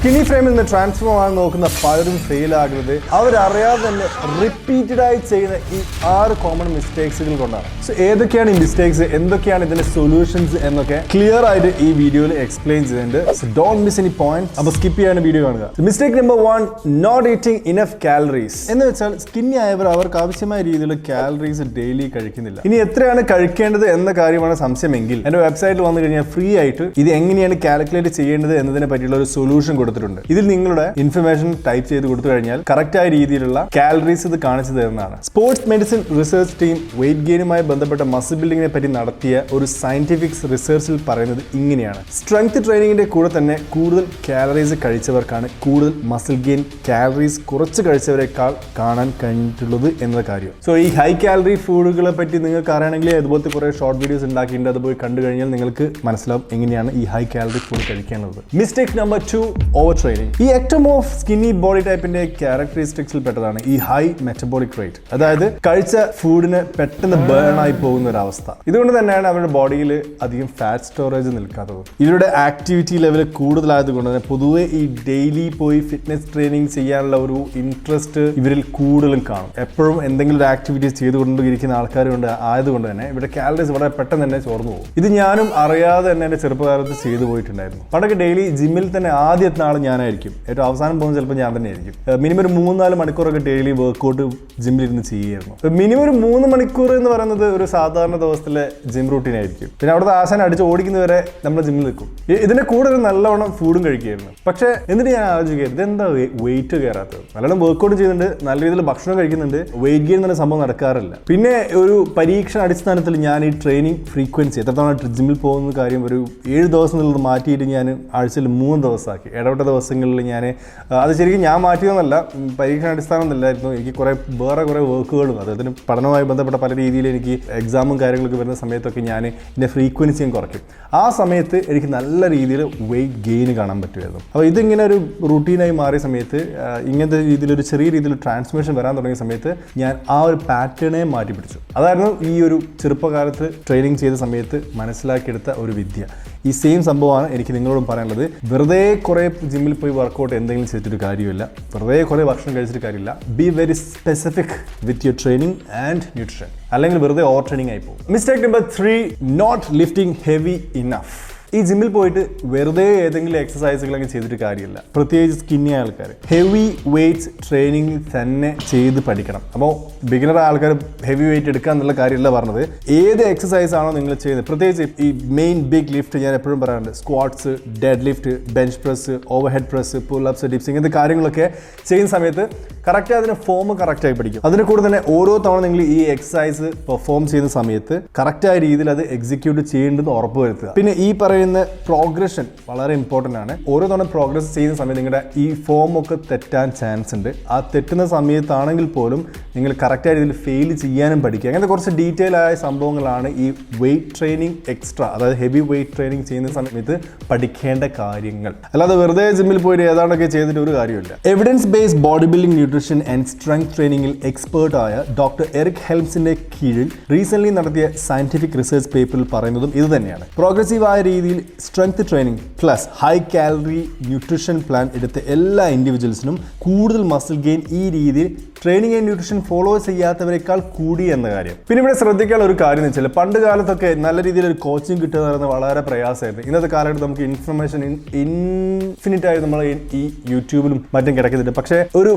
Skinny ഫ്രെയിമിൽ നിന്ന് transform ആകാൻ നോക്കുന്ന പലരും ഫെയിൽ ആകുന്നത് അവരറിയാതെ തന്നെ റിപ്പീറ്റഡ് ആയി ചെയ്യുന്ന ഈ 6 കോമൺ മിസ്റ്റേക്സുകൾ കൊണ്ടാണ്. സോ ഏതൊക്കെയാണ് ഈ മിസ്റ്റേക്സ്, എന്തൊക്കെയാണ് ഇതിന്റെ സൊല്യൂഷൻസ് എന്നൊക്കെ ക്ലിയർ ആയിട്ട് ഈ വീഡിയോയിൽ എക്സ്പ്ലെയിൻ ചെയ്തിട്ടുണ്ട്. So don't miss any point. അപ്പോൾ സ്കിപ്പ് ചെയ്യാൻ വീഡിയോ കാണുക. Mistake number 1, not eating enough calories. എന്ന് വെച്ചാൽ സ്കിന്നി ആയവർ അവർക്ക് ആവശ്യമായ രീതിയിൽ കാലറീസ് ഡെയിലി കഴിക്കുന്നില്ല. ഇനി എത്രയാണ് കഴിക്കേണ്ടത് എന്ന കാര്യമാണ് സംശയമെങ്കിൽ എന്റെ വെബ്സൈറ്റിൽ വന്നു കഴിഞ്ഞാൽ ഫ്രീ ആയിട്ട് ഇത് എങ്ങനെയാണ് കാൽക്കുലേറ്റ് ചെയ്യേണ്ടത് എന്നതിനെ പറ്റിയുള്ള ഒരു സൊല്യൂഷൻ കൊടുത്തിട്ടുണ്ട്. ഇതിൽ നിങ്ങളുടെ ഇൻഫർമേഷൻ ടൈപ്പ് ചെയ്ത് കൊടുത്തു കഴിഞ്ഞാൽ കറക്റ്റ് ആയ രീതിയിലുള്ള കാലറീസ് ഇത് കാണിച്ചു തരുന്നതാണ്. Sports medicine research team weight ഗെയിനുമായി ബന്ധപ്പെട്ട മസിൽ ബിൽഡിങ്ങിനെ പറ്റി നടത്തിയ ഒരു സയന്റിഫിക് റിസർച്ചിൽ പറയുന്നത് ഇങ്ങനെയാണ്: സ്ട്രെങ്ത് ട്രെയിനിങ്ങിന്റെ കൂടെ തന്നെ കൂടുതൽ കാലറീസ് കഴിച്ചവർക്കാണ് കൂടുതൽ മസിൽ ഗെയിൻ കാലറീസ് കുറച്ച് കഴിച്ചവരെക്കാൾ കാണാൻ കഴിഞ്ഞിട്ടുള്ളത് എന്ന കാര്യം. സോ ഈ ഹൈ കാലറി ഫുഡുകളെ പറ്റി നിങ്ങൾക്ക് അറിയണമെങ്കിൽ അതുപോലത്തെ കുറെ ഷോർട്ട് വീഡിയോസ് ഉണ്ടാക്കിയിട്ടുണ്ട്. അത് പോയി കണ്ടു കഴിഞ്ഞാൽ നിങ്ങൾക്ക് മനസ്സിലാവും എങ്ങനെയാണ് ഈ ഹൈ കാലറി ഫുഡ് കഴിക്കാനുള്ളത്. Mistake number 2, over training. ഈ എക്ടോമോർഫ് സ്കിന്നി ബോഡി ടൈപ്പിന്റെ ക്യാരക്ടറിസ്റ്റിക്സിൽ പെട്ടതാണ് ഈ ഹൈ മെറ്റബോളിക് റേറ്റ്, അതായത് കഴിച്ച ഫുഡിന് പെട്ടെന്ന് ബേൺ ആയി പോകുന്ന ഒരു അവസ്ഥ. ഇതുകൊണ്ട് തന്നെയാണ് അവരുടെ ബോഡിയിൽ അധികം ഫാറ്റ് സ്റ്റോറേജ് നിൽക്കാത്തത്. ഇവരുടെ ആക്ടിവിറ്റി ലെവൽ കൂടുതലായതുകൊണ്ട് തന്നെ പൊതുവെ ഈ ഡെയിലി പോയി ഫിറ്റ്നസ് ട്രെയിനിങ് ചെയ്യാനുള്ള ഒരു ഇൻട്രസ്റ്റ് ഇവരിൽ കൂടുതലും കാണും. എപ്പോഴും എന്തെങ്കിലും ഒരു ആക്ടിവിറ്റീസ് ചെയ്തുകൊണ്ടിരിക്കുന്ന ആൾക്കാരുണ്ട്. ആയതുകൊണ്ട് തന്നെ ഇവിടെ കാലറീസ് വളരെ പെട്ടെന്ന് തന്നെ ചോർന്നു പോകും. ഇത് ഞാനും അറിയാതെ തന്നെ എന്റെ ചെറുപ്പകാലത്ത് ചെയ്തു പോയിട്ടുണ്ടായിരുന്നു. പണ്ടൊക്കെ ഡെയിലി ജിമ്മിൽ തന്നെ ആദ്യത്തെ ആൾ ഞാനായിരിക്കും, ഏറ്റവും അവസാനം പോകുന്നത് ചിലപ്പോൾ ഞാൻ തന്നെ ആയിരിക്കും. മിനിമം ഒരു 3-4 മണിക്കൂറൊക്കെ ഡെയിലി വർക്കൗട്ട് ജിമ്മിലിരുന്ന് ചെയ്യുമായിരുന്നു. മിനിമം ഒരു 3 മണിക്കൂർ എന്ന് പറയുന്നത് ഒരു സാധാരണ ദിവസത്തിലെ ജിം റൂട്ടീൻ ആയിരിക്കും. പിന്നെ അവിടുത്തെ ആശാൻ അടിച്ച് ഓടിക്കുന്നവരെ നമ്മൾ ജിമ്മിൽ നിൽക്കും. ഇതിന്റെ കൂടെ ഒരു നല്ലവണ്ണം ഫുഡും കഴിക്കുകയായിരുന്നു. പക്ഷേ എന്നിട്ട് ഞാൻ ആലോചിക്കരുത്, എന്താ വെയിറ്റ് കയറാത്തത്? നല്ലോണം വർക്കൗട്ട് ചെയ്യുന്നുണ്ട്, നല്ല രീതിയിൽ ഭക്ഷണം കഴിക്കുന്നുണ്ട്, വെയിറ്റ് ഗെയിൻ എന്ന സംഭവം നടക്കാറില്ല. പിന്നെ ഒരു പരീക്ഷണ അടിസ്ഥാനത്തിൽ ഞാൻ ഈ ട്രെയിനിങ് ഫ്രീക്വൻസി എത്രത്തോളം ജിമ്മിൽ പോകുന്ന കാര്യം ഒരു 7 ദിവസം എന്നുള്ളത് മാറ്റിയിട്ട് ഞാൻ ആഴ്ചയിൽ 3 ദിവസമാക്കി. ഇടവിട്ട ദിവസങ്ങളിൽ ഞാൻ അത് ശരിക്കും ഞാൻ മാറ്റിയതെന്നല്ല, പരീക്ഷണ അടിസ്ഥാനമൊന്നുമില്ലായിരുന്നു. എനിക്ക് വേറെ കുറേ വർക്കുകളും അതായത് പഠനവുമായി ബന്ധപ്പെട്ട പല രീതിയിൽ എനിക്ക് എക്സാമും കാര്യങ്ങളൊക്കെ വരുന്ന സമയത്തൊക്കെ ഞാൻ ഇതിൻ്റെ ഫ്രീക്വൻസിയും കുറയ്ക്കും. ആ സമയത്ത് എനിക്ക് നല്ല രീതിയിൽ വെയിറ്റ് ഗെയിൻ കാണാൻ പറ്റുമായിരുന്നു. അപ്പോൾ ഇതിങ്ങനെ ഒരു റൂട്ടീനായി മാറിയ സമയത്ത്, ഇങ്ങനത്തെ രീതിയിലൊരു ചെറിയ രീതിയിൽ ട്രാൻസ്ഫോർമേഷൻ വരാൻ തുടങ്ങിയ സമയത്ത് ഞാൻ ആ ഒരു പാറ്റേണെ മാറ്റി പിടിച്ചു. അതായിരുന്നു ഈ ഒരു ചെറുപ്പകാലത്ത് ട്രെയിനിങ് ചെയ്ത സമയത്ത് മനസ്സിലാക്കിയെടുത്ത ഒരു വിദ്യ. ഈ സെയിം സംഭവമാണ് എനിക്ക് നിങ്ങളോടും പറയാനുള്ളത്. വെറുതെ കുറേ ജിമ്മിൽ പോയി വർക്കൗട്ട് എന്തെങ്കിലും ചെയ്തിട്ടൊരു കാര്യമില്ല, വെറുതെ കുറേ ഭക്ഷണം കഴിച്ചിട്ട് കാര്യമില്ല. Be very specific with your training and nutrition, അല്ലെങ്കിൽ വെറുതെ ഓവർ ട്രെയിനിങ് ആയി പോകും. Mistake number 3, not lifting heavy enough. ഈ ജിമ്മിൽ പോയിട്ട് വെറുതെ ഏതെങ്കിലും എക്സസൈസുകളൊക്കെ ചെയ്തിട്ട് കാര്യമില്ല. പ്രത്യേകിച്ച് സ്കിന്നി ആൾക്കാർ ഹെവി വെയ്റ്റ്സ് ട്രെയിനിങ് തന്നെ ചെയ്ത് പഠിക്കണം. അപ്പോൾ ബിഗിനർ ആൾക്കാർ ഹെവി വെയിറ്റ് എടുക്കുക എന്നുള്ള കാര്യമല്ല പറഞ്ഞത്. ഏത് എക്സസൈസ് ആണോ നിങ്ങൾ ചെയ്യുന്നത്, പ്രത്യേകിച്ച് ഈ മെയിൻ ബിഗ് ലിഫ്റ്റ് ഞാൻ എപ്പോഴും പറയാറുണ്ട്, squats, dead lift, bench press, over head press, pull ups, dips, ഇങ്ങനത്തെ കാര്യങ്ങളൊക്കെ ചെയ്യുന്ന സമയത്ത് കറക്റ്റ് അതിന് ഫോം കറക്റ്റായി പഠിക്കും. അതിന് കൂടെ തന്നെ ഓരോ തവണ നിങ്ങൾ ഈ എക്സസൈസ് പെർഫോം ചെയ്യുന്ന സമയത്ത് കറക്റ്റായ രീതിയിൽ അത് എക്സിക്യൂട്ട് ചെയ്യേണ്ടതെന്ന് ഉറപ്പുവരുത്തുക. പിന്നെ ഈ പറയുന്ന പ്രോഗ്രഷൻ വളരെ ഇമ്പോർട്ടൻ്റ് ആണ്. ഓരോ തവണ പ്രോഗ്രസ് ചെയ്യുന്ന സമയത്ത് നിങ്ങളുടെ ഈ ഫോം ഒക്കെ തെറ്റാൻ ചാൻസ് ഉണ്ട്. ആ തെറ്റുന്ന സമയത്താണെങ്കിൽ പോലും നിങ്ങൾ കറക്റ്റായ രീതിയിൽ ഫെയിൽ ചെയ്യാനും പഠിക്കുക. അങ്ങനത്തെ കുറച്ച് ഡീറ്റെയിൽ ആയ സംഭവങ്ങളാണ് ഈ വെയിറ്റ് ട്രെയിനിങ് എക്സ്ട്രാ, അതായത് ഹെവി വെയിറ്റ് ട്രെയിനിങ് ചെയ്യുന്ന സമയത്ത് പഠിക്കേണ്ട കാര്യങ്ങൾ. അല്ലാതെ വെറുതെ ജിമ്മിൽ പോയിട്ട് ഏതാണ്ടൊക്കെ ചെയ്തിട്ട് ഒരു കാര്യമില്ല. Evidence based body building, nutrition and strength ട്രെയിനിങ്ങിൽ എക്സ്പേർട്ട് ആയ ഡോക്ടർ എറിക് ഹെൽംസിന്റെ കീഴിൽ റീസെന്റ് നടത്തിയ സയന്റിഫിക് റിസർച്ച് പേപ്പറിൽ പറയുന്നതും ഇത് തന്നെയാണ്. പ്രോഗ്രസീവ് ആയ രീതിയിൽ strength training plus high calorie nutrition plan എടുത്ത എല്ലാ ഇൻഡിവിജ്വൽസിനും കൂടുതൽ മസിൽ ഗെയിൻ ഈ രീതിയിൽ ട്രെയിനിങ് ആൻഡ് ന്യൂട്രീഷൻ ഫോളോ ചെയ്യാത്തവരെക്കാൾ കൂടി എന്ന കാര്യം. പിന്നെ ഇവിടെ ശ്രദ്ധിക്കാനുള്ള ഒരു കാര്യം എന്ന് വെച്ചാൽ, പണ്ട് കാലത്തൊക്കെ നല്ല രീതിയിൽ ഒരു കോച്ചിങ് കിട്ടുക എന്ന് പറയുന്നത് വളരെ പ്രയാസമായിരുന്നു. ഇന്നത്തെ കാലത്ത് നമുക്ക് ഇൻഫർമേഷൻ ഇൻഫിനിറ്റ് ആയി നമ്മൾ ഈ യൂട്യൂബിലും മറ്റും കിടക്കുന്നുണ്ട്. പക്ഷേ ഒരു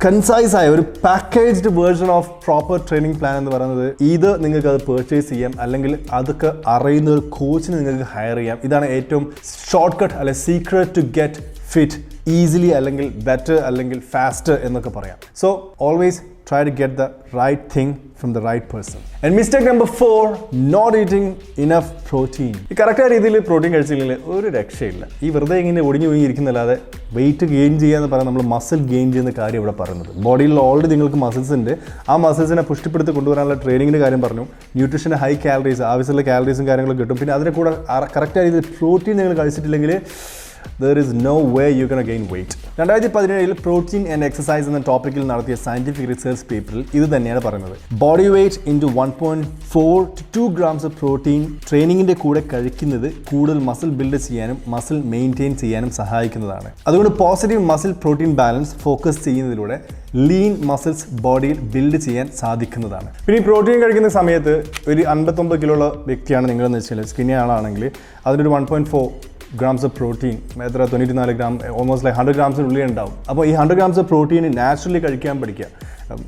കൺസൈസ് ആയ ഒരു packaged version of proper training plan എന്ന് പറയുന്നത് ഇത് നിങ്ങൾക്ക് അത് പർച്ചേസ് ചെയ്യാം, അല്ലെങ്കിൽ അതൊക്കെ അറിയുന്ന ഒരു കോച്ചിനെ നിങ്ങൾക്ക് ഹയർ ചെയ്യാം. ഇതാണ് ഏറ്റവും ഷോർട്ട് കട്ട് അല്ലെങ്കിൽ secret to get fit easily, അല്ലെങ്കിൽ ബെറ്റർ, അല്ലെങ്കിൽ ഫാസ്റ്റർ എന്നൊക്കെ പറയാം. So always try to get the right thing from the right person. And mistake number 4, not eating enough protein. ഈ കറക്റ്റായ രീതിയിൽ പ്രോട്ടീൻ കഴിച്ചില്ലെങ്കിൽ ഒരു രക്ഷയില്ല. ഈ വെറുതെ ഇങ്ങനെ ഒടിഞ്ഞു പോയി ഇരിക്കുന്നല്ലാതെ വെയിറ്റ് ഗെയിൻ ചെയ്യാന്ന് പറയാൻ നമ്മൾ മസിൽ ഗെയിൻ ചെയ്യുന്ന കാര്യം ഇവിടെ പറയുന്നത്. ബോഡിയിൽ ഓൾറെഡി നിങ്ങൾക്ക് മസിൽസ് ഉണ്ട്. ആ മസിൽസിനെ പുഷ്ടിപ്പെടുത്തി കൊണ്ടുവരാനുള്ള ട്രെയിനിങ്ങിൻ്റെ കാര്യം പറഞ്ഞു. ന്യൂട്രീഷന് ഹൈ കാലറീസ്, ആവശ്യമുള്ള കാലറീസും കാര്യങ്ങളും കിട്ടും. പിന്നെ അതിനെ കൂടെ കറക്റ്റായ രീതിയിൽ പ്രോട്ടീൻ നിങ്ങൾ കഴിച്ചിട്ടില്ലെങ്കിൽ there is no way you're gonna gain weight. 2017 protein and exercise എന്ന ടോപ്പിക്കിൽ നടത്തിയ സയന്റിഫിക് റിസർച്ച് പേപ്പറിൽ ഇത് തന്നെയാണ് പറയുന്നത്. Body weight into 1.4 to 2 grams of protein ട്രെയിനിങ്ങിൻ്റെ കൂടെ കഴിക്കുന്നത് കൂടുതൽ മസിൽ ബിൽഡ് ചെയ്യാനും മസിൽ മെയിൻറ്റെയിൻ ചെയ്യാനും സഹായിക്കുന്നതാണ്. അതുകൊണ്ട് positive muscle protein balance focus ചെയ്യുന്നതിലൂടെ ലീൻ മസിൽസ് ബോഡിയിൽ ബിൽഡ് ചെയ്യാൻ സാധിക്കുന്നതാണ്. പിന്നെ ഈ പ്രോട്ടീൻ കഴിക്കുന്ന സമയത്ത് ഒരു 59 കിലോ ഉള്ള വ്യക്തിയാണ് നിങ്ങളെന്ന് വെച്ചാൽ സ്കിന്നി ആളാണെങ്കിൽ അതിനൊരു 1.4 grams ഓഫ് പ്രോട്ടീൻ എത്ര 24 ഗ്രാം ഓൾമോസ്റ്റ് ലൈക്ക് 100 ഗ്രാംസിനുള്ളിൽ ഉണ്ടാവും. അപ്പോൾ ഈ 100 grams ഓഫ് പ്രോട്ടീൻ നാച്ചുറലി കഴിക്കാൻ പഠിക്കുക.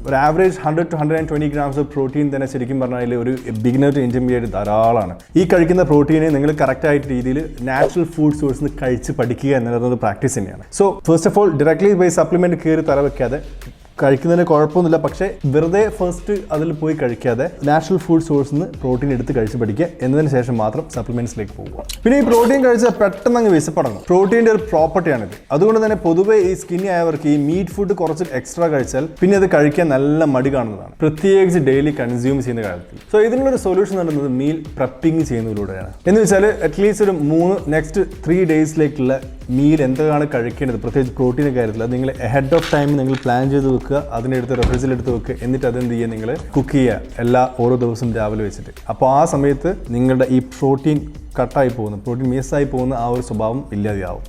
ഒരു average 100 to 120 grams of protein തന്നെ ശരിക്കും പറഞ്ഞാൽ ഒരു ബിഗിനർ ടു ഇൻറ്റർമീഡിയറ്റ് ധാരാളമാണ്. ഈ കഴിക്കുന്ന പ്രോട്ടീനെ നിങ്ങൾ കറക്റ്റായിട്ട് രീതിയിൽ നാച്ചുറൽ ഫുഡ് സോഴ്സിൽ നിന്ന് കഴിച്ച് പഠിക്കുക എന്നുള്ളത് പ്രാക്ടീസ് തന്നെയാണ്. So first of all directly buy supplement കയറി തല വെക്കാതെ കഴിക്കുന്നതിന് കുഴപ്പമൊന്നുമില്ല, പക്ഷേ വെറുതെ ഫസ്റ്റ് അതിൽ പോയി കഴിക്കാതെ നാച്ചുറൽ ഫുഡ് സോഴ്സിൽ നിന്ന് പ്രോട്ടീൻ എടുത്ത് കഴിച്ച് പഠിക്കുക. എന്നതിന് ശേഷം മാത്രം സപ്ലിമെന്റ്സിലേക്ക് പോകുക. പിന്നെ ഈ പ്രോട്ടീൻ കഴിച്ചാൽ പെട്ടെന്ന് അങ്ങ് വിശപ്പടങ്ങും. പ്രോട്ടീൻ്റെ ഒരു പ്രോപ്പർട്ടിയാണിത്. അതുകൊണ്ട് തന്നെ പൊതുവെ ഈ സ്കിന്നി ആയവർക്ക് ഈ മീറ്റ് ഫുഡ് കുറച്ച് എക്സ്ട്രാ കഴിച്ചാൽ പിന്നെ അത് കഴിക്കാൻ നല്ല മടി കാണുന്നതാണ്, പ്രത്യേകിച്ച് ഡെയിലി കൺസ്യൂം ചെയ്യുന്ന കാര്യത്തിൽ. സോ ഇതിനുള്ളൊരു സൊല്യൂഷൻ നടന്നത് മീൽ പ്രപ്പിംഗ് ചെയ്യുന്നതിലൂടെയാണ്. എന്ന് വെച്ചാൽ അറ്റ്ലീസ്റ്റ് ഒരു 3 ഡേയ്സിലേക്കുള്ള മീൽ എന്താണ് കഴിക്കേണ്ടത്, പ്രത്യേകിച്ച് പ്രോട്ടീൻ്റെ കാര്യത്തിൽ അത് നിങ്ങൾ ഹെഡ് ഓഫ് ടൈം നിങ്ങൾ പ്ലാൻ ചെയ്ത് വെക്കുക, അതിനെടുത്ത് റെഫ്രിജറേറ്ററിലെടുത്ത് വെക്കുക. എന്നിട്ട് അതെന്ത് ചെയ്യുക, നിങ്ങൾ കുക്ക് ചെയ്യുക ഓരോ ദിവസം രാവിലെ വെച്ചിട്ട്. അപ്പോൾ ആ സമയത്ത് നിങ്ങളുടെ ഈ പ്രോട്ടീൻ കട്ടായി പോകുന്ന പ്രോട്ടീൻ മിസ്സായി പോകുന്ന ആ ഒരു സ്വഭാവം ഇല്ലാതെയാവും.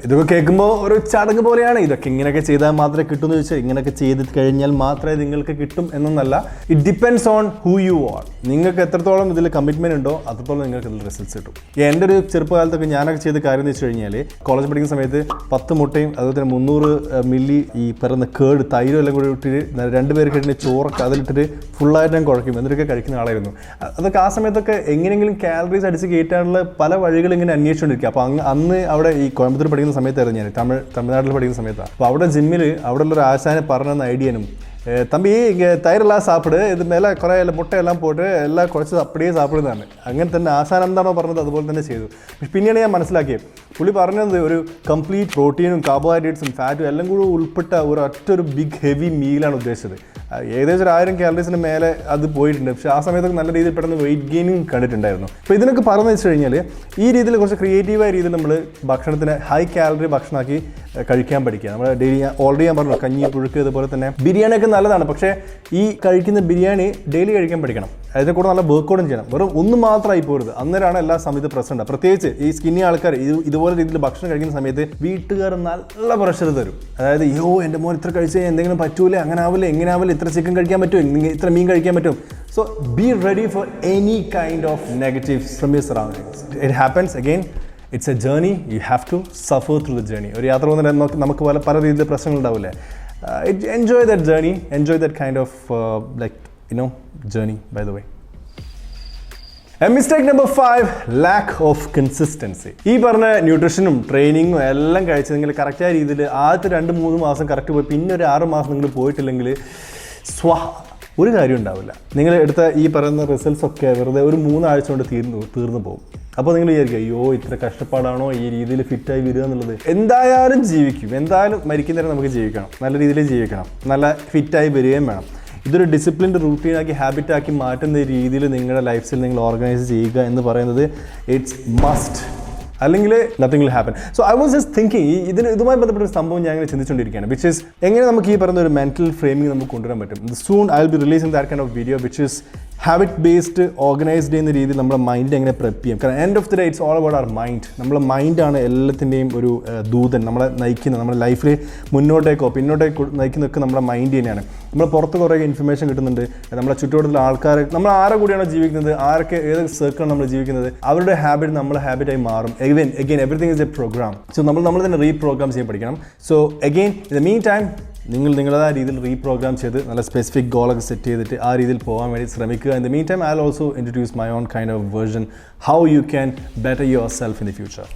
ഇതൊക്കെ കേൾക്കുമ്പോൾ ഒരു ചടങ്ങ് പോലെയാണ്. ഇതൊക്കെ ഇങ്ങനെയൊക്കെ ചെയ്താൽ മാത്രമേ കിട്ടുമെന്ന് ചോദിച്ചാൽ ഇങ്ങനെയൊക്കെ ചെയ്ത് കഴിഞ്ഞാൽ മാത്രമേ നിങ്ങൾക്ക് കിട്ടും എന്നൊന്നല്ല. It depends on who you are. നിങ്ങൾക്ക് എത്രത്തോളം ഇതിൽ കമ്മിറ്റ്മെൻറ്റ് ഉണ്ടോ അത്രത്തോളം നിങ്ങൾക്ക് ഇതിൽ റിസൾട്ട്സ് കിട്ടും. എൻ്റെ ഒരു ചെറുപ്പകാലത്തൊക്കെ ഞാനൊക്കെ ചെയ്ത കാര്യം എന്ന് വെച്ച് കഴിഞ്ഞാൽ കോളേജ് പഠിക്കുന്ന സമയത്ത് 10 മുട്ടയും അതുപോലെ തന്നെ 300 മില്ലി ഈ പറയുന്ന കേട് തൈരും എല്ലാം കൂടി ഇട്ടിട്ട് 2 പേർക്ക് ഇട്ടിട്ട് ചോറൊക്കെ അതിലിട്ടിട്ട് ഫുള്ളായിട്ട് ഞാൻ കുഴക്കും എന്നിട്ടൊക്കെ കഴിക്കുന്ന ആളായിരുന്നു. അതൊക്കെ ആ സമയത്തൊക്കെ എങ്ങനെയെങ്കിലും കാലറീസ് അടിച്ച് കയറ്റാനുള്ള പല വഴികൾ ഇങ്ങനെ അന്വേഷിച്ചുകൊണ്ടിരിക്കുക. അപ്പോൾ അന്ന് അവിടെ ഈ കോയമ്പത്തൂർ പഠിക്കുന്ന സമയത്തായിരുന്നു ഞാൻ തമിഴ്നാട്ടിൽ പഠിക്കുന്ന സമയത്താണ്. അപ്പോൾ അവിടെ ജിമ്മിൽ അവിടെ ഉള്ളൊരു ആശാനെ പറഞ്ഞ ഐഡിയനും தம்பி இங்கே தயிரெல்லாம் சாப்பிடு, இது மேலே കുറേ മുട്ടയെല്ലാം പോയിട്ട് എല്ലാം കുറച്ച് അപ്പടിയേ സാപ്പിടുന്നതാണ്. അങ്ങനെ തന്നെ ആശാൻ എന്താണോ പറഞ്ഞത് അതുപോലെ തന്നെ ചെയ്തു. പിന്നെയാണ് ഞാൻ മനസ്സിലാക്കിയത് പുള്ളി പറഞ്ഞത് ഒരു കംപ്ലീറ്റ് പ്രോട്ടീനും കാർബോഹൈഡ്രേറ്റ്സും ഫാറ്റും എല്ലാം കൂടി ഉൾപ്പെട്ട ഒരു ബിഗ് ഹെവി മീലാണ് ഉദ്ദേശിച്ചത്. ഏകദേശം 1000 കാലറീസിന് മേലെ അത് പോയിട്ടുണ്ട്. പക്ഷേ ആ സമയത്തൊക്കെ നല്ല രീതിയിൽ പെട്ടെന്ന് വെയിറ്റ് ഗെയിനിങ് കണ്ടിട്ടുണ്ടായിരുന്നു. അപ്പോൾ ഇതിനൊക്കെ പറഞ്ഞു വെച്ച് കഴിഞ്ഞാൽ ഈ രീതിയിൽ കുറച്ച് ക്രിയേറ്റീവായ രീതിയിൽ നമ്മൾ ഭക്ഷണത്തിന് ഹൈ കാലറി ഭക്ഷണമാക്കി കഴിക്കാൻ പഠിക്കുക. നമ്മൾ ഡെയിലി ഓൾറെഡി ഞാൻ പറഞ്ഞു കഞ്ഞി പുഴുക്ക് അതുപോലെ തന്നെ ബിരിയാണിയൊക്കെ നല്ലതാണ്. പക്ഷേ ഈ കഴിക്കുന്ന ബിരിയാണി ഡെയിലി കഴിക്കാൻ പഠിക്കണം. അതിനെ കൂടെ നല്ല വർക്കൗട്ടും ചെയ്യണം. വെറും ഒന്ന് മാത്രമായി പോരുത്. അന്നേരമാണ് എല്ലാ സമയത്ത് പ്രശ്നം. പ്രത്യേകിച്ച് ഈ സ്കിന്നി ആൾക്കാർ ഇതുപോലെ രീതിയിൽ ഭക്ഷണം കഴിക്കുന്ന സമയത്ത് വീട്ടുകാർ നല്ല പ്രഷർ തരും. അതായത് എൻ്റെ മോൻ ഇത്ര കഴിച്ചാൽ എന്തെങ്കിലും പറ്റൂലേ, അങ്ങനെ ആവില്ല, എങ്ങനെ ആവില്ല, ഇത്ര ചിക്കൻ കഴിക്കാൻ പറ്റും, ഇത്ര മീൻ കഴിക്കാൻ പറ്റും. So be ready for any kind of negatives from your surroundings. It happens again. It's a journey. You have to suffer through the journey. ഒരു യാത്ര പോകുന്നതിന് നമുക്ക് പല രീതിയിൽ പ്രശ്നങ്ങൾ ഉണ്ടാവില്ലേ. Enjoy that journey, enjoy that kind of journey, by the way. And mistake number 5, lack of consistency. ഈ പറഞ്ഞ ന്യൂട്രീഷനും ട്രെയിനിങ്ങും എല്ലാം കഴിച്ച് നിങ്ങൾ കറക്റ്റായ രീതിയിൽ ആദ്യത്തെ 2-3 മാസം കറക്റ്റ് പോയി പിന്നെ ഒരു 6 മാസം നിങ്ങൾ പോയിട്ടില്ലെങ്കിൽ ഒരു കാര്യം ഉണ്ടാവില്ല. നിങ്ങൾ എടുത്ത ഈ പറയുന്ന റിസൾട്ട്സ് ഒക്കെ വെറുതെ ഒരു 3 ആഴ്ച കൊണ്ട് തീർന്നു പോകും. അപ്പോൾ നിങ്ങൾ വിചാരിക്കുക ഇത്ര കഷ്ടപ്പാടാണോ ഈ രീതിയിൽ ഫിറ്റായി വരിക എന്നുള്ളത്. എന്തായാലും ജീവിക്കും, എന്തായാലും മരിക്കുന്നവരെ നമുക്ക് ജീവിക്കണം, നല്ല രീതിയിൽ ജീവിക്കണം, നല്ല ഫിറ്റായി വരികയും വേണം. ഇതൊരു ഡിസിപ്ലിൻഡ് റൂട്ടീനാക്കി ഹാബിറ്റാക്കി മാറ്റുന്ന രീതിയിൽ നിങ്ങളുടെ ലൈഫ് സ്റ്റൈൽ നിങ്ങൾ ഓർഗനൈസ് ചെയ്യുക എന്ന് പറയുന്നത് ഇറ്റ്സ് മസ്റ്റ്. അല്ലെങ്കിൽ nothing will happen. So I was just thinking ഇതുമായി ബന്ധപ്പെട്ട ഒരു സംഭവം ഞാൻ ഇങ്ങനെ ചിന്തിച്ചുകൊണ്ടിരിക്കുകയാണ്. വിച്ച് ഇസ് എങ്ങനെ നമുക്ക് ഈ പറയുന്ന ഒരു മെന്റൽ ഫ്രെയിമിംഗ് നമുക്ക് കൊണ്ടുവരാൻ പറ്റും. Soon I will be releasing that kind of video which is habit based organised ചെയ്യുന്ന രീതിയിൽ നമ്മുടെ മൈൻഡ് എങ്ങനെ പ്രെപ്പ് ചെയ്യാം. കാരണം end of the day it's all about our mind. നമ്മുടെ മൈൻഡാണ് എല്ലാത്തിൻ്റെയും ഒരു ദൂതൻ, നമ്മളെ നയിക്കുന്നത്. നമ്മുടെ ലൈഫിൽ മുന്നോട്ടേക്കോ പിന്നോട്ടേക്കോ നയിക്കുന്നതൊക്കെ നമ്മുടെ മൈൻഡ് തന്നെയാണ്. നമ്മൾ പുറത്ത് കുറേ ഇൻഫർമേഷൻ കിട്ടുന്നുണ്ട്. നമ്മുടെ ചുറ്റുവട്ടത്തിലുള്ള ആൾക്കാർ, നമ്മൾ ആരെ കൂടിയാണോ ജീവിക്കുന്നത്, ആരൊക്കെ ഏത് സർക്കിളാണ് നമ്മൾ ജീവിക്കുന്നത്, അവരുടെ ഹാബിറ്റ് നമ്മളെ ഹാബിറ്റായി മാറും. Again everything is a program. So നമ്മൾ തന്നെ റീപ്രോഗ്രാം ചെയ്യാൻ പഠിക്കണം. So again in the meantime നിങ്ങൾ നിങ്ങളുടേതായ രീതിയിൽ റീപ്രോഗ്രാം ചെയ്ത് നല്ല സ്പെസിഫിക് ഗോളൊക്കെ സെറ്റ് ചെയ്തിട്ട് ആ രീതിയിൽ പോകാൻ വേണ്ടി ശ്രമിക്കുക. In the meantime I will also introduce my own kind of version how you can better your self in the future.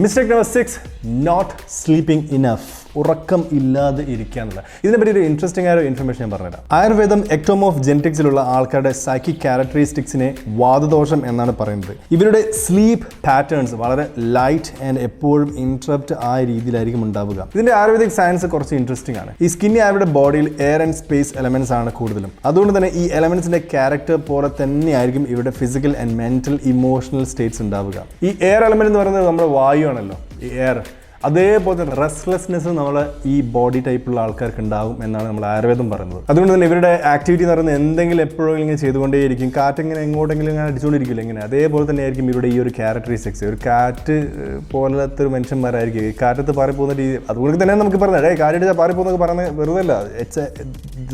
Mistake number 6, not sleeping enough. ഉറക്കം ഇല്ലാതെ ഇരിക്കുക എന്നുള്ളത്. ഇതിനെപ്പറ്റി ഒരു ഇൻട്രസ്റ്റിംഗ് ആയ ഒരു ഇൻഫർമേഷൻ ഞാൻ പറഞ്ഞുതരാം. ആയുർവേദം എക്ടോം ഓഫ് ജെനറ്റിക്സിലുള്ള ആൾക്കാരുടെ സൈക്കിക് ക്യാരക്ടറിസ്റ്റിക്സിനെ വാതദോഷം എന്നാണ് പറയുന്നത്. ഇവരുടെ സ്ലീപ്പ് പാറ്റേൺസ് വളരെ ലൈറ്റ് ആൻഡ് എപ്പോഴും ഇൻട്രപ്റ്റ് ആയ രീതിയിലായിരിക്കും ഉണ്ടാവുക. ഇതിന്റെ ആയുർവേദിക് സയൻസ് കുറച്ച് ഇൻട്രസ്റ്റിംഗ് ആണ്. ഈ സ്കിന്നി ആയവരുടെ ബോഡിയിൽ എയർ ആൻഡ് സ്പേസ് എലമെന്റ്സ് ആണ് കൂടുതലും. അതുകൊണ്ട് തന്നെ ഈ എലമെന്റ്സിന്റെ ക്യാരക്ടർ പോലെ തന്നെയായിരിക്കും ഇവരുടെ physical and mental emotional States ഉണ്ടാവുക. ഈ എയർ എലമെന്റ് എന്ന് പറയുന്നത് നമ്മുടെ വായു ആണല്ലോ. ഈ എയർ അതേപോലെ തന്നെ റെസ്റ്റ്ലെസ്നെസ് നമ്മളെ ഈ ബോഡി ടൈപ്പുള്ള ആൾക്കാർക്ക് ഉണ്ടാകും എന്നാണ് നമ്മൾ ആയുർവേദം പറയുന്നത്. അതുകൊണ്ട് തന്നെ ഇവരുടെ ആക്ടിവിറ്റി എന്ന് പറയുന്നത് എന്തെങ്കിലും എപ്പോഴും ഇങ്ങനെ ചെയ്തുകൊണ്ടേയിരിക്കും. കാറ്റിങ്ങനെ എങ്ങോട്ടെങ്കിലും ഇങ്ങനെ അടിച്ചുകൊണ്ടിരിക്കില്ല ഇങ്ങനെ. അതേപോലെ തന്നെ ആയിരിക്കും ഇവരുടെ ഈ ഒരു ക്യാരക്ടറിസ്റ്റിക്സ്. ഒരു കാറ്റ് പോലത്തെ ഒരു മനുഷ്യന്മാരായിരിക്കും. ഈ കാറ്റത്ത് പാറിപ്പോകുന്ന രീതി. അതുകൊണ്ട് തന്നെ നമുക്ക് പറഞ്ഞത് കാറ്റടിച്ചാൽ പാറിപ്പോകുന്നൊക്കെ പറയുന്നത് വെറുതെ അല്ല.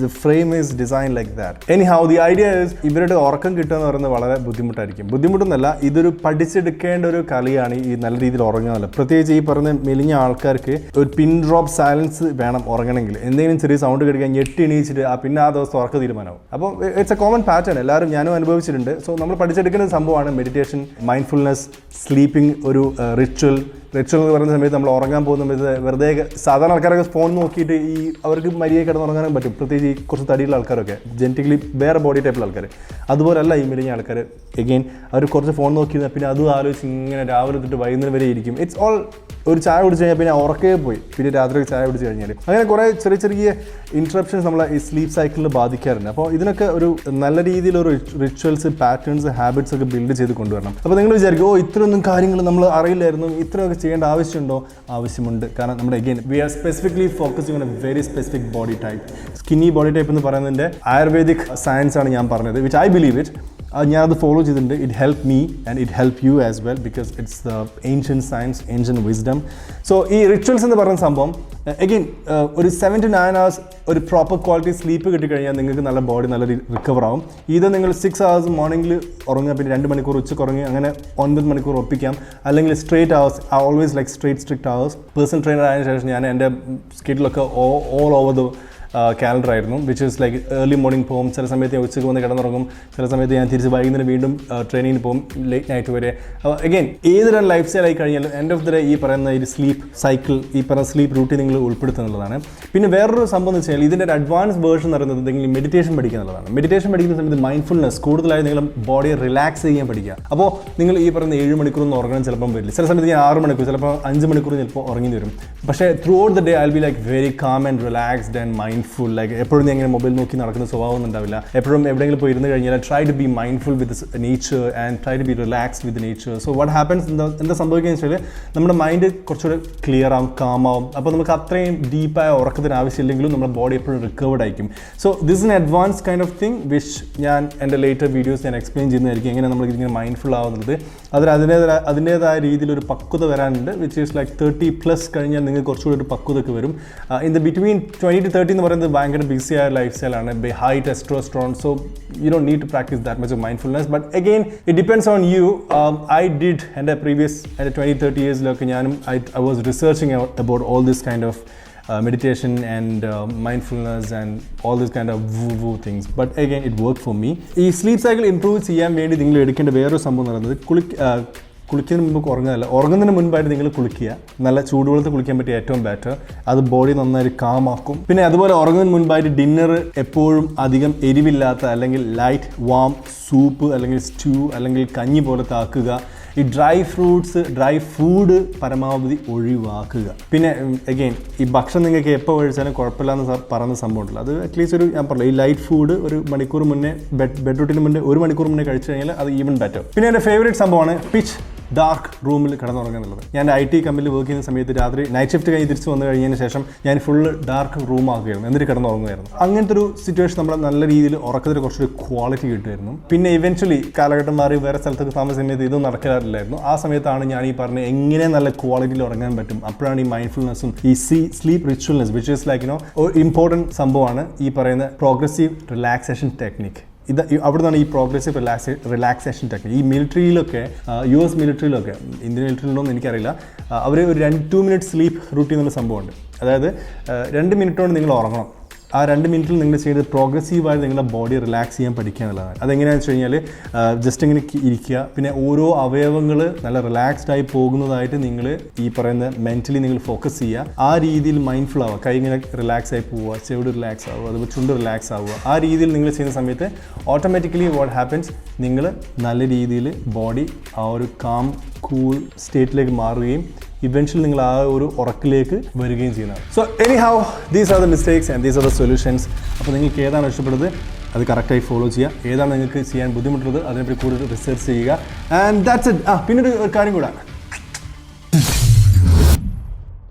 The frame is design like that. Any how the idea is ഇവരുടെ ഉറക്കം കിട്ടുക എന്ന് പറയുന്നത് വളരെ ബുദ്ധിമുട്ടായിരിക്കും. ബുദ്ധിമുട്ടൊന്നല്ല, ഇതൊരു പഠിച്ചെടുക്കേണ്ട ഒരു കളിയാണ് ഈ നല്ല രീതിയിൽ ഉറങ്ങുന്നതല്ല. പ്രത്യേകിച്ച് ഈ പറഞ്ഞ മെലിഞ്ഞ ആൾക്കാർക്ക് ഒരു പിൻ ഡ്രോപ്പ് സൈലൻസ് വേണം ഉറങ്ങണമെങ്കിൽ. എന്തെങ്കിലും ചെറിയ സൗണ്ട് കേൾക്കാൻ ഞെട്ടി എണീച്ചിട്ട് പിന്നെ ആ ദിവസം ഉറക്ക തീരുമാനമാവും. അപ്പോൾ ഇറ്റ്സ് എ കോമൺ പാറ്റേൺ, എല്ലാവരും ഞാനും അനുഭവിച്ചിട്ടുണ്ട്. സോ നമ്മൾ പഠിച്ചെടുക്കുന്ന സംഭവമാണ് മെഡിറ്റേഷൻ, മൈൻഡ്ഫുൾനെസ്, സ്ലീപ്പിംഗ്, ഒരു റിച്വൽ എന്ന് പറയുന്ന സമയത്ത് നമ്മൾ ഉറങ്ങാൻ പോകുന്ന സമയത്ത് വെറുതെ സാധാരണ ആൾക്കാരൊക്കെ ഫോൺ നോക്കിയിട്ട് അവർക്ക് മര്യാദ കിടന്നുറങ്ങാനും പറ്റും. പ്രത്യേകിച്ച് ഈ കുറച്ച് തടിയുള്ള ആൾക്കാരൊക്കെ, ജെനറ്റിക്കലി വേറെ ബോഡി ടൈപ്പുള്ള ആൾക്കാർ. അതുപോലല്ല ഈ മെലിഞ്ഞ ആൾക്കാർ. എഗെയിൻ അവർ കുറച്ച് ഫോൺ നോക്കിയിരുന്നാൽ പിന്നെ അതും ആലോചിച്ച് ഇങ്ങനെ രാവിലെ തൊട്ട് വൈകുന്നേരം വരെ ഇരിക്കും. ഇറ്റ്സ് ഓൾ ഒരു ചായ കുടിച്ച് കഴിഞ്ഞാൽ പിന്നെ ഉറക്കേ പോയി. പിന്നെ രാത്രി ചായ കുടിച്ച് കഴിഞ്ഞാൽ അങ്ങനെ കുറേ ചെറിയ ഇൻട്രപ്ഷൻസ് നമ്മളെ ഈ സ്ലീപ്പ് സൈക്കിളിൽ ബാധിക്കാറുണ്ട്. അപ്പോൾ ഇതിനൊക്കെ ഒരു നല്ല രീതിയിലൊരു റിച്വൽസ്, പാറ്റേൺസ്, ഹാബിറ്റ്സ് ഒക്കെ ബിൽഡ് ചെയ്ത് കൊണ്ടുവരണം. അപ്പോൾ നിങ്ങൾ വിചാരിക്കും ഇത്രയൊന്നും കാര്യങ്ങൾ നമ്മൾ അറിയില്ലായിരുന്നു, ഇത്രയൊക്കെ ചെയ്യേണ്ട ആവശ്യമുണ്ടോ? ആവശ്യമുണ്ട്. കാരണം നമ്മുടെ again we are specifically focusing on a very specific body type. Skinny body type എന്ന് പറയുന്നതിൻ്റെ ആയുർവേദിക് സയൻസ് ആണ് ഞാൻ പറഞ്ഞത്, വിച്ച് ഐ ബിലീവ് ഇറ്റ്. ഞാനത് ഫോളോ ചെയ്തിട്ടുണ്ട്. It help me and it help you as well because it's the ancient science, ancient wisdom. So ഈ rituals എന്ന് പറയുന്ന സംഭവം അഗെയിൻ ഒരു 7 to 9 hours ഒരു പ്രോപ്പർ ക്വാളിറ്റി സ്ലീപ്പ് കിട്ടിക്കഴിഞ്ഞാൽ നിങ്ങൾക്ക് നല്ല ബോഡി നല്ല റിക്കവർ ആവും. ഇത് നിങ്ങൾ 6 hours മോർണിംഗിൽ ഉറങ്ങുക, പിന്നെ 2 മണിക്കൂർ ഉച്ചക്ക് ഉറങ്ങി, അങ്ങനെ 9 മണിക്കൂർ ഒപ്പിക്കാം. അല്ലെങ്കിൽ straight hours, I always like strict hours. Personal trainer ആയതിനു ശേഷം ഞാൻ എൻ്റെ സ്കെഡ്യൂളൊക്കെ ഓൾ ഓവർ ദ കാലണ്ടർ ആയിരുന്നു, which is like early morning പോകും, ചില സമയത്ത് ഞാൻ ഉച്ചയ്ക്ക് വന്ന് കിടന്നുറങ്ങും, ചില സമയത്ത് ഞാൻ തിരിച്ച് വൈകുന്നേരം വീണ്ടും ട്രെയിനിങ്ങിന് പോകും, ലേറ്റ് നൈറ്റ് വരെ. അഗെയിൻ ഏതൊരു ലൈഫ് സ്റ്റൈൽ ആയി കഴിഞ്ഞാലും എൻഡ് ഓഫ് ദ ഡേ ഈ പറയുന്ന ഒരു സ്ലീപ്പ് സൈക്കിൾ, ഈ പറയുന്ന സ്ലീപ്പ് റൂട്ടീൻ നിങ്ങൾ ഉൾപ്പെടുത്തുന്നതാണ്. പിന്നെ വേറൊരു സംഭവം എന്ന് വെച്ചാൽ ഇതിൻ്റെ ഒരു അഡ്വാൻസ് വേർഷൻ എന്ന് പറയുന്നത് എന്തെങ്കിലും മെഡിറ്റേഷൻ പഠിക്കുന്നുള്ളതാണ്. മെഡിറ്റേഷൻ പഠിക്കുന്ന സമയത്ത് മൈൻഡ്ഫുൾനെസ് കൂടുതലായി നിങ്ങൾ ബോഡിയെ റിലാക്സ് ചെയ്യാൻ പഠിക്കുക. അപ്പോൾ നിങ്ങൾ ഈ പറയുന്ന 7 മണിക്കൂറൊന്നും ഉറങ്ങാൻ ചിലപ്പം വരില്ല. ചില സമയത്ത് ഞാൻ 6 മണിക്കൂർ, ചിലപ്പോൾ 5 മണിക്കൂർ ചിലപ്പോൾ ഉറങ്ങി വരും. പക്ഷേ through out the day I will be like very calm and relaxed and mindful. Like എപ്പോഴും നീ അങ്ങനെ മൊബൈൽ നോക്കി നടക്കുന്ന സ്വഭാവം ഉണ്ടാവില്ല. എപ്പോഴും എവിടെയെങ്കിലും പോയി ഇരുന്ന് കഴിഞ്ഞാൽ try to be mindful with nature and try to be relaxed with nature. So what happens, എന്താ സംഭവിക്കുക വെച്ചാൽ നമ്മുടെ മൈൻഡ് കുറച്ചുകൂടെ ക്ലിയർ ആവും, കാം ആവും. അപ്പോൾ നമുക്ക് അത്രയും ഡീപ്പായ ഉറക്കത്തിന് ആവശ്യമില്ലെങ്കിലും നമ്മുടെ ബോഡി എപ്പോഴും റിക്കവേർഡ് ആയിരിക്കും. So this in advance kind of thing which ഞാൻ എൻ്റെ ലേറ്റർ വീഡിയോസ് ഞാൻ എക്സ്പ്ലെയിൻ ചെയ്യുന്നതായിരിക്കും, എങ്ങനെ നമ്മൾ ഇതിങ്ങനെ മൈൻഡ്ഫുൾ ആവുന്നത്. അതിൻ്റേതായ രീതിയിൽ ഒരു പക്വത വരാനുണ്ട്, വിച്ച് ഈസ് ലൈക്ക് 30+ കഴിഞ്ഞാൽ നിങ്ങൾക്ക് കുറച്ചുകൂടി ഒരു പക്വതൊക്കെ വരും. ഇൻ ദ ബിറ്റ്വീൻ 20 to 30 എന്ന് പറയുന്നത് ഭയങ്കര ബിസി ആയ ലൈഫ് സ്റ്റൈലാണ്, high testosterone. So you don't need to practice that much of mindfulness. But again it depends on you. I did എൻ്റെ 20-30 ഇയേഴ്സിലൊക്കെ ഞാനും I was researching about all this kind of meditation and mindfulness and all this kind of woo things, but again it worked for me. ഈ sleep cycle improve ചെയ്യാൻ വേണ്ടി നിങ്ങൾ എടുക്കേണ്ട വേറൊരു സംഭവം എന്ന് പറയുന്നത് കുളിക്കുന്നതിന് മുമ്പ് ഉറങ്ങുന്നതല്ല, ഉറങ്ങുന്നതിന് മുൻപായിട്ട് നിങ്ങൾ കുളിക്കുക. നല്ല ചൂടുവെള്ളത്തിൽ കുളിക്കാൻ പറ്റിയ ഏറ്റവും ബെറ്റർ. അത് ബോഡി നന്നായി കാമാക്കും. പിന്നെ അതുപോലെ ഉറങ്ങുന്നതിന് മുൻപായിട്ട് ഡിന്നർ എപ്പോഴും അധികം എരിവില്ലാത്ത അല്ലെങ്കിൽ ലൈറ്റ് വാം സൂപ്പ് അല്ലെങ്കിൽ സ്റ്റൂ അല്ലെങ്കിൽ കഞ്ഞി പോലത്തെ ആക്കുക. ഈ ഡ്രൈ ഫുഡ് പരമാവധി ഒഴിവാക്കുക. പിന്നെ അഗെയിൻ ഈ ഭക്ഷണം നിങ്ങൾക്ക് എപ്പോൾ കഴിച്ചാലും കുഴപ്പമില്ലാന്ന് പറയുന്ന സംഭവം ഉണ്ടല്ലോ, അത് അറ്റ്ലീസ്റ്റ് ഒരു ഞാൻ പറഞ്ഞു ഈ ലൈറ്റ് ഫുഡ് ഒരു മണിക്കൂർ മുന്നേ ബെഡ് റൂട്ടിന് മുന്നേ 1 മണിക്കൂർ മുന്നേ കഴിച്ചു കഴിഞ്ഞാൽ അത് ഈവൻ ബെറ്റർ. പിന്നെ എൻ്റെ ഫേവറേറ്റ് സംഭവമാണ് പിച്ച് ഡാർക്ക് റൂമിൽ കിടന്നുറങ്ങുക എന്നുള്ളത്. ഞാൻ IT കമ്പനിയിൽ വർക്ക് ചെയ്യുന്ന സമയത്ത് രാത്രി നൈറ്റ് ഷിഫ്റ്റ് കഴിഞ്ഞ് തിരിച്ച് വന്നു കഴിഞ്ഞതിന് ശേഷം ഞാൻ ഫുള്ള് ഡാർക്ക് റൂം ആക്കുകയായിരുന്നു, എന്നിട്ട് കിടന്നുറങ്ങുമായിരുന്നു. അങ്ങനത്തെ ഒരു സിറ്റുവേഷൻ നമ്മളെ നല്ല രീതിയിൽ ഉറക്കത്തിൽ കുറച്ചൊരു ക്വാളിറ്റി കിട്ടുമായിരുന്നു. പിന്നെ ഇവൻച്വലി കാലഘട്ടം മാറി വേറെ സ്ഥലത്തൊക്കെ താമസിച്ച സമയത്ത് ഇതൊന്നും നടക്കാറില്ലായിരുന്നു. ആ സമയത്താണ് ഞാൻ ഈ പറഞ്ഞ എങ്ങനെ നല്ല ക്വാളിറ്റിയിൽ ഉറങ്ങാൻ പറ്റും. അപ്പോഴാണ് ഈ മൈൻഡ്ഫുൾനെസ്സും ഈ സ്ലീപ്പ് റിച്വൽനെസ് വിച്ച് ഈസ് ലൈക്ക് ഒരു ഇമ്പോർട്ടൻറ്റ് സംഭവമാണ് ഈ പറയുന്ന പ്രോഗ്രസീവ് റിലാക്സേഷൻ ടെക്നിക്. അവിടെ നിന്നാണ് ഈ പ്രോഗ്രസീവ് റിലാക്സേഷൻ ടെക്നിക്. ഈ മിലിറ്ററിയിലൊക്കെ US മിലിറ്ററിയിലൊക്കെ, ഇന്ത്യൻ മിലിറ്ററിയിലൊന്നും എനിക്കറിയില്ല, അവർ ഒരു 2 മിനിറ്റ് സ്ലീപ്പ് റൂട്ടീൻ എന്നുള്ള സംഭവമുണ്ട്. അതായത് 2 മിനിറ്റ് കൊണ്ട് നിങ്ങൾ ഉറങ്ങണം. ആ 2 മിനിറ്റിൽ നിങ്ങൾ ചെയ്യുന്നത് പ്രോഗ്രസീവായി നിങ്ങളുടെ ബോഡി റിലാക്സ് ചെയ്യാൻ പഠിക്കുക എന്നുള്ളതാണ്. അതെങ്ങനെയാണെന്ന് വെച്ച് കഴിഞ്ഞാൽ ജസ്റ്റ് ഇങ്ങനെ ഇരിക്കുക, പിന്നെ ഓരോ അവയവങ്ങൾ നല്ല റിലാക്സ്ഡ് ആയി പോകുന്നതായിട്ട് നിങ്ങൾ ഈ പറയുന്ന മെൻ്റലി നിങ്ങൾ ഫോക്കസ് ചെയ്യുക. ആ രീതിയിൽ മൈൻഡ്ഫുൾ ആവുക. കൈ ഇങ്ങനെ റിലാക്സ് ആയി പോവുക, ചെവിട് റിലാക്സ് ആവുക, അതുപോലെ ചുണ്ട് റിലാക്സ് ആവുക. ആ രീതിയിൽ നിങ്ങൾ ചെയ്യുന്ന സമയത്ത് ഓട്ടോമാറ്റിക്കലി വാട്ട് ഹാപ്പൻസ്, നിങ്ങൾ നല്ല രീതിയിൽ ബോഡി ആ ഒരു കാം കൂൾ സ്റ്റേറ്റിലേക്ക് മാറുകയും ഇവൻച്വലി നിങ്ങൾ ആ ഒരു ഉറക്കിലേക്ക് വരികയും ചെയ്യുന്നതാണ്. So any how these are the mistakes and these are the solutions. അപ്പോൾ നിങ്ങൾക്ക് ഏതാണ് ഇഷ്ടപ്പെടുന്നത് അത് കറക്റ്റായി ഫോളോ ചെയ്യുക. ഏതാണ് നിങ്ങൾക്ക് ചെയ്യാൻ ബുദ്ധിമുട്ടുള്ളത് അതിനെപ്പറ്റി കൂടുതൽ റിസർച്ച് ചെയ്യുക. And that's it. പിന്നെ ഒരു കാര്യം കൂടെ,